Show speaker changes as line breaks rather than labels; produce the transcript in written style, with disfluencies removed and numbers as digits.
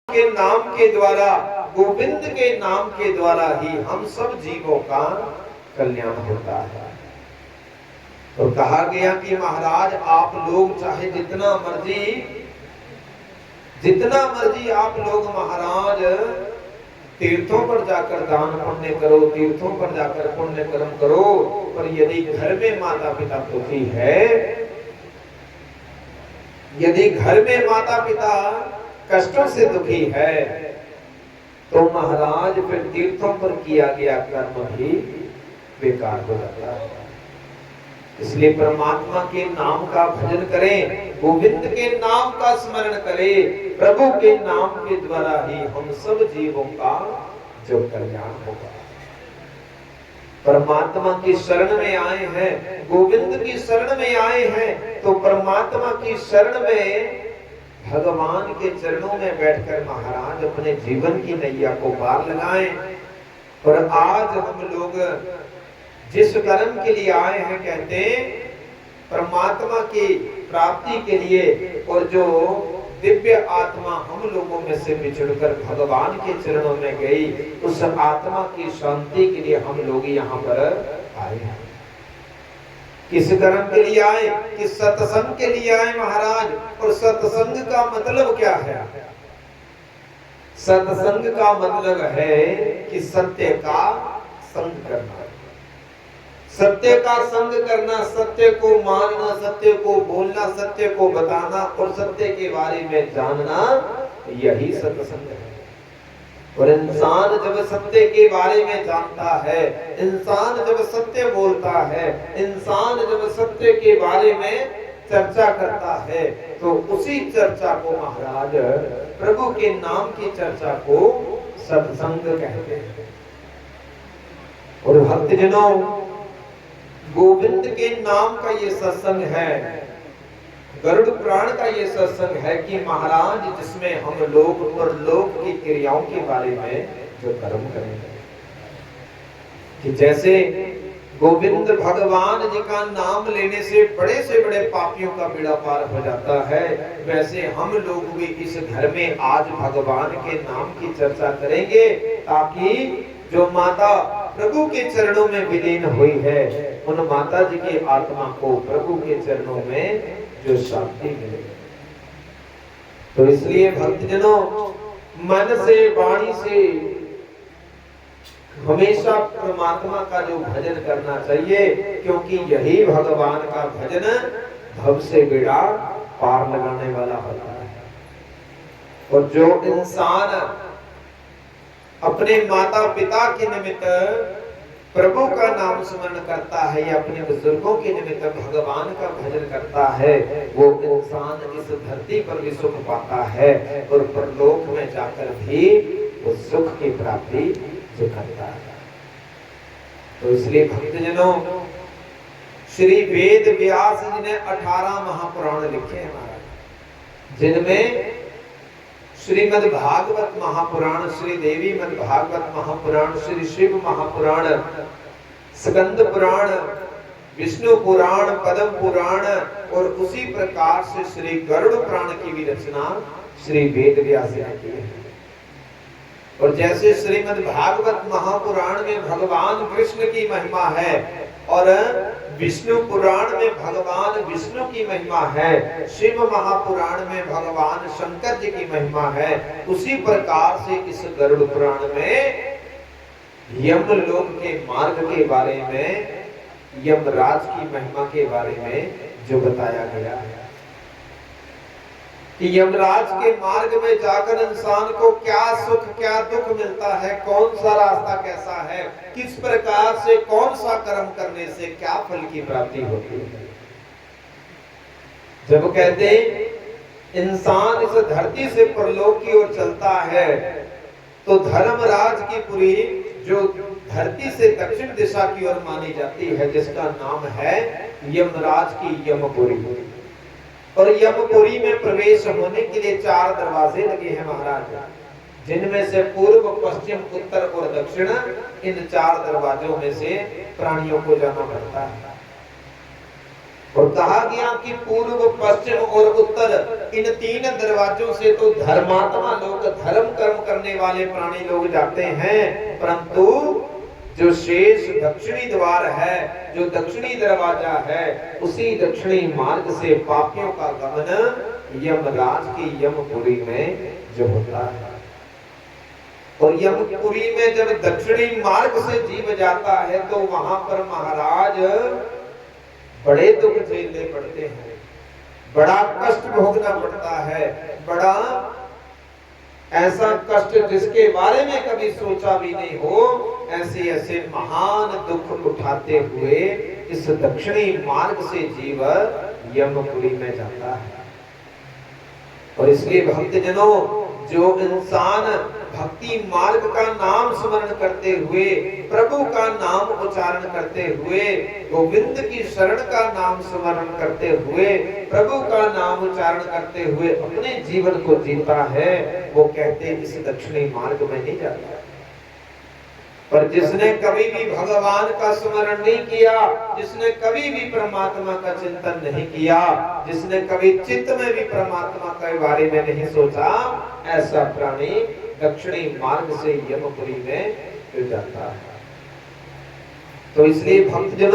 के नाम के द्वारा, गोविंद के नाम के द्वारा ही हम सब जीवों का कल्याण होता है। तो कहा गया कि महाराज आप लोग चाहे जितना मर्जी आप लोग महाराज तीर्थों पर जाकर दान पुण्य करो, तीर्थों पर जाकर पुण्य कर्म करो, पर यदि घर में माता पिता दुखी है, यदि घर में माता पिता कष्टों से दुखी है, तो महाराज फिर तीर्थों पर किया गया कर्म भी बेकार हो जाता है। इसलिए परमात्मा के नाम का भजन करें, गोविंद के नाम का स्मरण करें, प्रभु के नाम के द्वारा ही हम सब जीवों का जो कल्याण होगा। परमात्मा की शरण में आए हैं, गोविंद की शरण में आए हैं, तो परमात्मा की शरण में भगवान के चरणों में बैठकर महाराज अपने जीवन की नैया को पार लगाएं। और आज हम लोग जिस कर्म के लिए आए हैं, कहते हैं परमात्मा की प्राप्ति के लिए, और जो दिव्य आत्मा हम लोगों में से बिछुड़कर भगवान के चरणों में गई, उस आत्मा की शांति के लिए हम लोग यहाँ पर आए हैं। किस कर्म के लिए आए? किस सत्संग के लिए आए महाराज? और सत्संग का मतलब क्या है? सत्संग का मतलब है कि सत्य का संग करना, सत्य का संग करना, सत्य को मानना, सत्य को बोलना, सत्य को बताना और सत्य के बारे में जानना, यही सत्संग है। और इंसान जब सत्य के बारे में जानता है, इंसान जब सत्य बोलता है, इंसान जब सत्य के बारे में चर्चा करता है, तो उसी चर्चा को महाराज प्रभु के नाम की चर्चा को सत्संग कहते हैं। और भक्तजनों, गोविंद के नाम का ये सत्संग है, गरुड़ पुराण का ये सत्संग है कि महाराज जिसमें हम लोग और लोक की क्रियाओं के बारे में जो कर्म करेंगे, कि जैसे गोविंद भगवान जी का नाम लेने से बड़े से बड़े पापियों का बेड़ा पार हो जाता है, वैसे हम लोग भी इस घर में आज भगवान के नाम की चर्चा करेंगे, ताकि जो माता प्रभु के चरणों में विलीन हुई है, उन माता जी की आत्मा को प्रभु के चरणों में जो शांति मिले। तो इसलिए भक्तजनों, मन से वाणी से हमेशा परमात्मा का जो भजन करना चाहिए, क्योंकि यही भगवान का भजन भव से बेड़ा पार लगाने वाला होता है। और जो इंसान अपने माता पिता के निमित्त प्रभु का नाम स्मरण करता है या अपने बुजुर्गों के निमित्त भगवान का भजन करता है, वो इंसान इस धरती पर भी सुख पाता है और परलोक में जाकर भी वो सुख की प्राप्ति जो करता है। तो इसलिए भक्तजनों, श्री वेद व्यास जी ने 18 महापुराण लिखे हैं महाराज, जिनमें श्रीमद् भागवत महापुराण, श्री देवी मद् भागवत महापुराण, श्री शिव महापुराण, स्कंद पुराण, विष्णु पुराण, पद्म पुराण, और उसी प्रकार से श्री गरुड़ पुराण की भी रचना श्री वेद व्यास ने की है। और जैसे श्रीमद् भागवत महापुराण में भगवान कृष्ण की महिमा है और विष्णु पुराण में भगवान विष्णु की महिमा है, शिव महापुराण में भगवान शंकर जी की महिमा है, उसी प्रकार से इस गरुड़ पुराण में यमलोक के मार्ग के बारे में, यमराज की महिमा के बारे में जो बताया गया है कि यमराज के मार्ग में जाकर इंसान को क्या सुख क्या दुख मिलता है, कौन सा रास्ता कैसा है, किस प्रकार से कौन सा कर्म करने से क्या फल की प्राप्ति होती है। जब कहते इंसान इस धरती से परलोक की ओर चलता है, तो धर्मराज की पुरी जो धरती से दक्षिण दिशा की ओर मानी जाती है, जिसका नाम है यमराज की यमपुरी। और यमपुरी में प्रवेश होने के लिए 4 दरवाजे लगे हैं महाराज, जिनमें से पूर्व, पश्चिम, उत्तर और दक्षिण, इन 4 दरवाजों में से प्राणियों को जाना पड़ता है। और कहा गया कि पूर्व, पश्चिम और उत्तर इन 3 दरवाजों से तो धर्मात्मा लोग, धर्म कर्म करने वाले प्राणी लोग जाते हैं, परंतु जो शेष दक्षिणी द्वार है, जो दक्षिणी दरवाजा है, उसी दक्षिणी मार्ग से पापियों का गमन यमराज की यमपुरी में जो होता है। और यमपुरी में जब दक्षिणी मार्ग से जीव जाता है तो वहां पर महाराज बड़े दुख झेलने पड़ते हैं, बड़ा कष्ट भोगना पड़ता है, बड़ा ऐसा कष्ट जिसके बारे में कभी सोचा भी नहीं हो, ऐसे ऐसे महान दुख उठाते हुए इस दक्षिणी मार्ग से जीव यमपुरी में जाता है। और इसलिए भक्तजनों, जो इंसान भक्ति मार्ग का नाम स्मरण करते हुए, प्रभु का नाम उच्चारण करते हुए, गोविंद की शरण का नाम स्मरण करते हुए, प्रभु का नाम उच्चारण करते हुए अपने जीवन को जीता है, वो कहते इस दक्षिणी मार्ग में नहीं जाता। पर जिसने कभी भी भगवान का स्मरण नहीं किया, जिसने कभी भी परमात्मा का चिंतन नहीं किया, जिसने कभी चित्त में भी परमात्मा के बारे में नहीं सोचा, ऐसा प्राणी दक्षिणी मार्ग से यमपुरी में जाता है। तो इसलिए भक्तजनों,